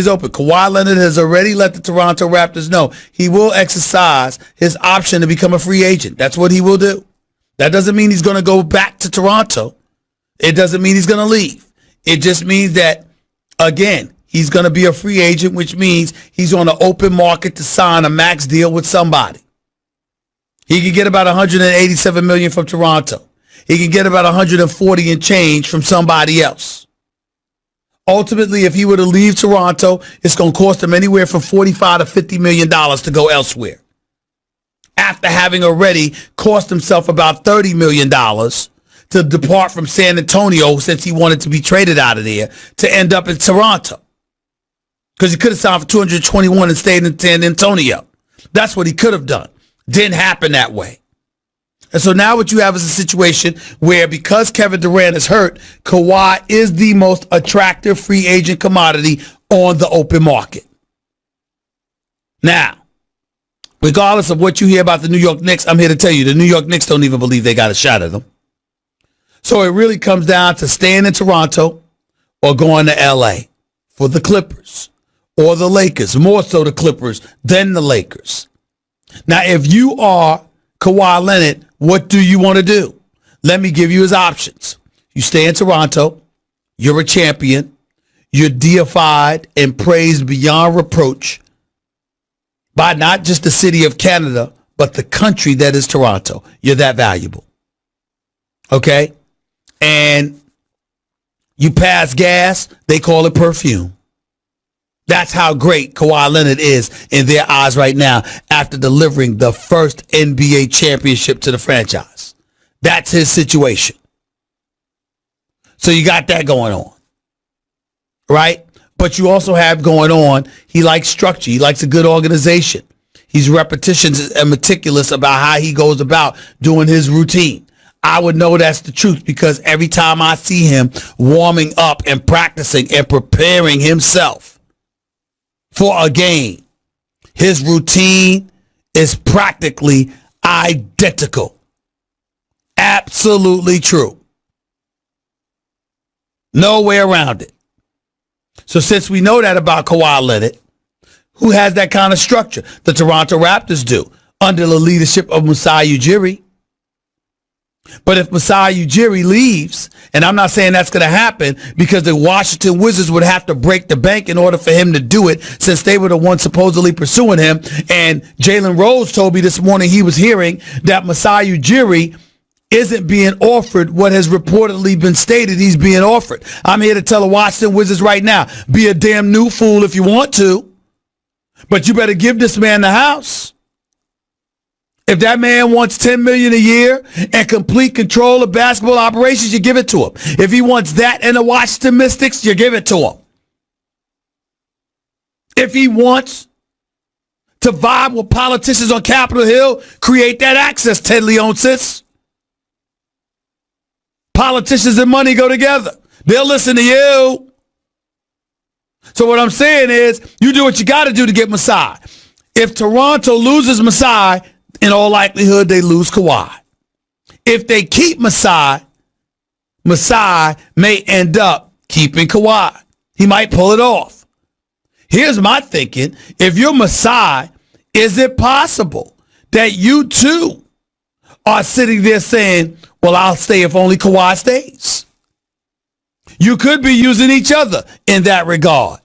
is open. Kawhi Leonard has already let the Toronto Raptors know he will exercise his option to become a free agent. That's what he will do. That doesn't mean he's going to go back to Toronto. It doesn't mean he's going to leave. It just means that, again, he's going to be a free agent, which means he's on the open market to sign a max deal with somebody. He can get about $187 million from Toronto. He can get about 140 and change from somebody else. Ultimately, if he were to leave Toronto, it's going to cost him anywhere from $45 to $50 million to go elsewhere, after having already cost himself about $30 million to depart from San Antonio, since he wanted to be traded out of there, to end up in Toronto. Because he could have signed for 221 and stayed in San Antonio. That's what he could have done. Didn't happen that way. And so now what you have is a situation where, because Kevin Durant is hurt, Kawhi is the most attractive free agent commodity on the open market. Now, regardless of what you hear about the New York Knicks, I'm here to tell you the New York Knicks don't even believe they got a shot at them. So it really comes down to staying in Toronto or going to L.A. for the Clippers or the Lakers, more so the Clippers than the Lakers. Now, if you are Kawhi Leonard, what do you want to do? Let me give you his options. You stay in Toronto. You're a champion. You're deified and praised beyond reproach by not just the city of Canada, but the country that is Toronto. You're that valuable. Okay? And you pass gas, they call it perfume. That's how great Kawhi Leonard is in their eyes right now after delivering the first NBA championship to the franchise. That's his situation. So you got that going on, right? But you also have going on, he likes structure. He likes a good organization. He's repetitious and meticulous about how he goes about doing his routine. I would know that's the truth because every time I see him warming up and practicing and preparing himself for a game, his routine is practically identical. Absolutely true. No way around it. So since we know that about Kawhi Leonard, who has that kind of structure? The Toronto Raptors do, under the leadership of Masai Ujiri. But if Masai Ujiri leaves, and I'm not saying that's going to happen because the Washington Wizards would have to break the bank in order for him to do it, since they were the ones supposedly pursuing him. And Jalen Rose told me this morning he was hearing that Masai Ujiri isn't being offered what has reportedly been stated he's being offered. I'm here to tell the Washington Wizards right now, be a damn new fool if you want to, but you better give this man the house. If that man wants $10 million a year and complete control of basketball operations, you give it to him. If he wants that and the Washington Mystics, you give it to him. If he wants to vibe with politicians on Capitol Hill, create that access, Ted Leonsis. Politicians and money go together. They'll listen to you. So what I'm saying is, you do what you got to do to get Masai. If Toronto loses Masai, in all likelihood, they lose Kawhi. If they keep Masai, Masai may end up keeping Kawhi. He might pull it off. Here's my thinking. If you're Masai, is it possible that you too are sitting there saying, well, I'll stay if only Kawhi stays? You could be using each other in that regard.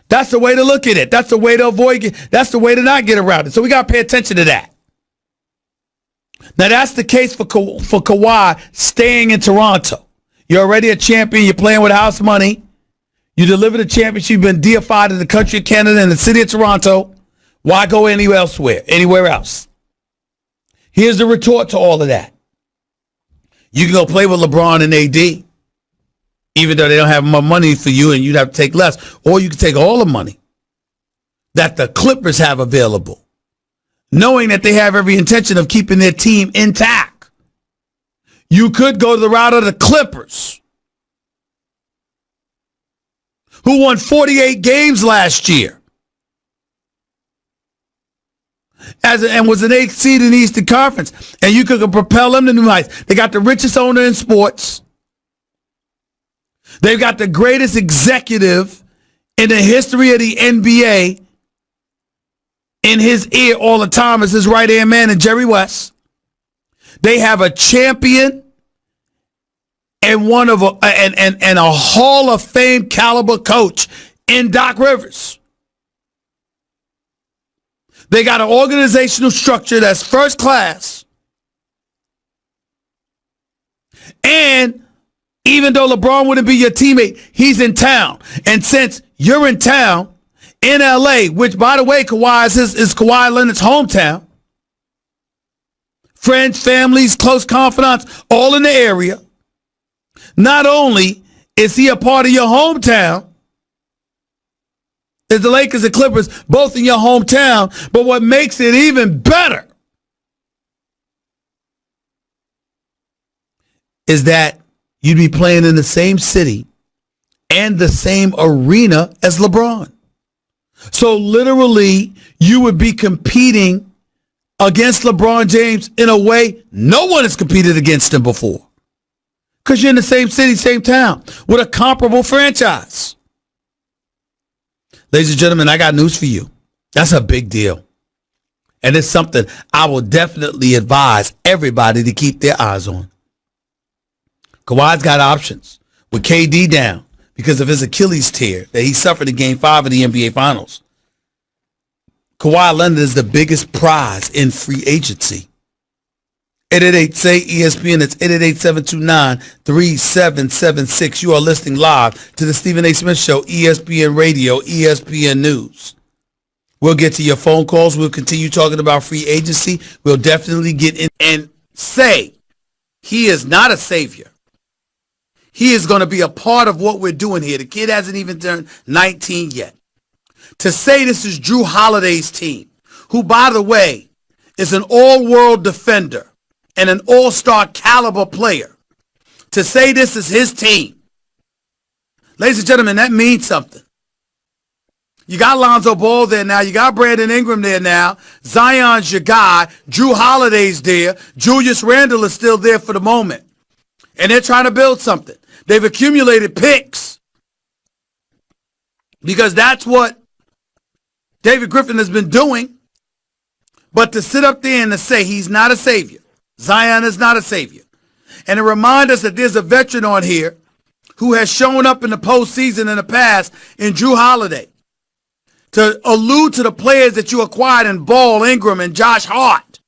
That's the way to look at it. That's the way to avoid it. That's the way to not get around it. So we got to pay attention to that. Now, that's the case for Kawhi staying in Toronto. You're already a champion. You're playing with house money. You delivered a championship. You've been deified in the country of Canada and the city of Toronto. Why go anywhere else? Here's the retort to all of that. You can go play with LeBron and AD. Even though they don't have more money for you and you'd have to take less. Or you can take all the money that the Clippers have available, knowing that they have every intention of keeping their team intact. You could go to the route of the Clippers, who won 48 games last year and was an 8th seed in the Eastern Conference. And you could propel them to new heights. They got the richest owner in sports. They've got the greatest executive in the history of the NBA in his ear all the time is his right-hand man and Jerry West. They have a champion and a Hall of Fame caliber coach in Doc Rivers. They got an organizational structure that's first class. And even though LeBron wouldn't be your teammate, he's in town. And since you're in town in LA, which by the way, Kawhi is Kawhi Leonard's hometown. Friends, families, close confidants, all in the area. Not only is he a part of your hometown, is the Lakers and Clippers both in your hometown, but what makes it even better is that you'd be playing in the same city and the same arena as LeBron. So literally, you would be competing against LeBron James in a way no one has competed against him before. Because you're in the same city, same town, with a comparable franchise. Ladies and gentlemen, I got news for you. That's a big deal. And it's something I will definitely advise everybody to keep their eyes on. Kawhi's got options with KD down because of his Achilles tear that he suffered in Game 5 of the NBA Finals. Kawhi Leonard is the biggest prize in free agency. 888-SAY-ESPN. It's 888-729-3776. You are listening live to the Stephen A. Smith Show, ESPN Radio, ESPN News. We'll get to your phone calls. We'll continue talking about free agency. We'll definitely get in and say he is not a savior. He is going to be a part of what we're doing here. The kid hasn't even turned 19 yet. To say this is Drew Holiday's team, who, by the way, is an all-world defender and an all-star caliber player, to say this is his team, ladies and gentlemen, that means something. You got Lonzo Ball there now. You got Brandon Ingram there now. Zion's your guy. Drew Holiday's there. Julius Randle is still there for the moment. And they're trying to build something. They've accumulated picks because that's what David Griffin has been doing. But to sit up there and to say he's not a savior, Zion is not a savior, and to remind us that there's a veteran on here who has shown up in the postseason in the past in Drew Holiday, to allude to the players that you acquired in Ball, Ingram, and Josh Hart,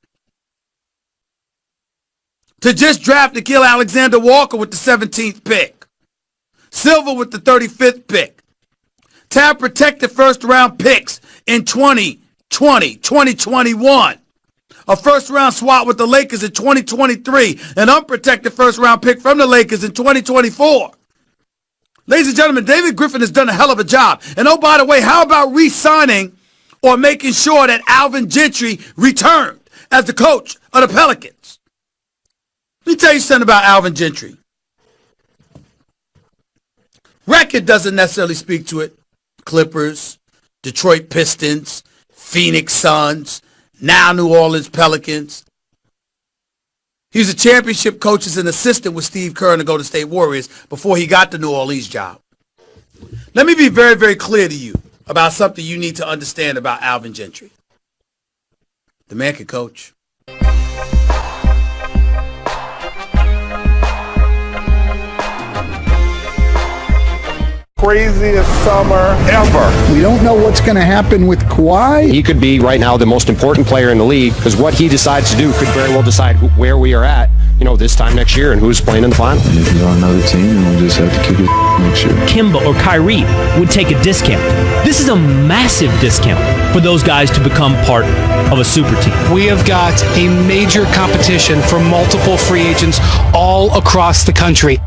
to just draft Nickeil Alexander-Walker with the 17th pick, Silver with the 35th pick, to have protected first-round picks in 2020, 2021, a first-round swap with the Lakers in 2023, an unprotected first-round pick from the Lakers in 2024. Ladies and gentlemen, David Griffin has done a hell of a job. And oh, by the way, how about re-signing or making sure that Alvin Gentry returned as the coach of the Pelicans? Let me tell you something about Alvin Gentry. Record doesn't necessarily speak to it. Clippers, Detroit Pistons, Phoenix Suns, now New Orleans Pelicans. He was a championship coach as an assistant with Steve Kerr and the Golden State Warriors before he got the New Orleans job. Let me be very, very clear to you about something you need to understand about Alvin Gentry. The man can coach. Craziest summer ever. We don't know what's going to happen with Kawhi. He could be right now the most important player in the league because what he decides to do could very well decide where we are at, this time next year and who's playing in the final. And if he's on another team, then we'll just have to kick it next year. Kimba or Kyrie would take a discount. This is a massive discount for those guys to become part of a super team. We have got a major competition for multiple free agents all across the country.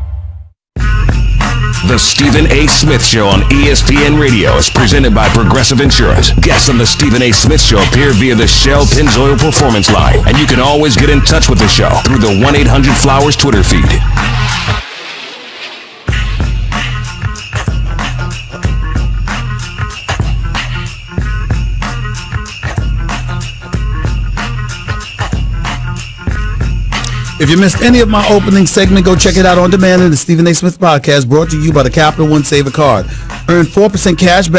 The Stephen A. Smith Show on ESPN Radio is presented by Progressive Insurance. Guests on the Stephen A. Smith Show appear via the Shell Pennzoil Performance Line, and you can always get in touch with the show through the 1-800-Flowers Twitter feed. If you missed any of my opening segment, go check it out on demand in the Stephen A. Smith podcast, brought to you by the Capital One Saver Card. Earn 4% cash back